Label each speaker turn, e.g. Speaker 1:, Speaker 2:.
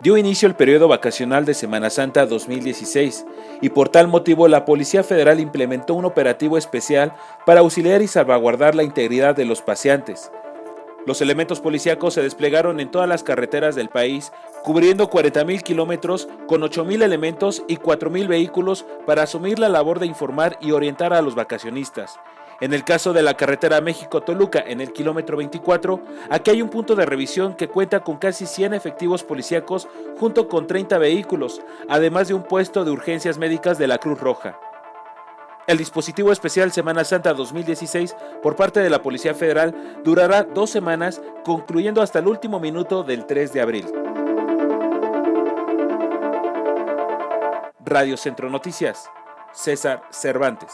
Speaker 1: Dio inicio el periodo vacacional de Semana Santa 2016 y por tal motivo la Policía Federal implementó un operativo especial para auxiliar y salvaguardar la integridad de los paseantes. Los elementos policíacos se desplegaron en todas las carreteras del país, cubriendo 40,000 kilómetros con 8,000 elementos y 4,000 vehículos para asumir la labor de informar y orientar a los vacacionistas. En el caso de la carretera México-Toluca, en el kilómetro 24, aquí hay un punto de revisión que cuenta con casi 100 efectivos policíacos junto con 30 vehículos, además de un puesto de urgencias médicas de la Cruz Roja. El dispositivo especial Semana Santa 2016 por parte de la Policía Federal durará 2 semanas, concluyendo hasta el último minuto del 3 de abril. Radio Centro Noticias, César Cervantes.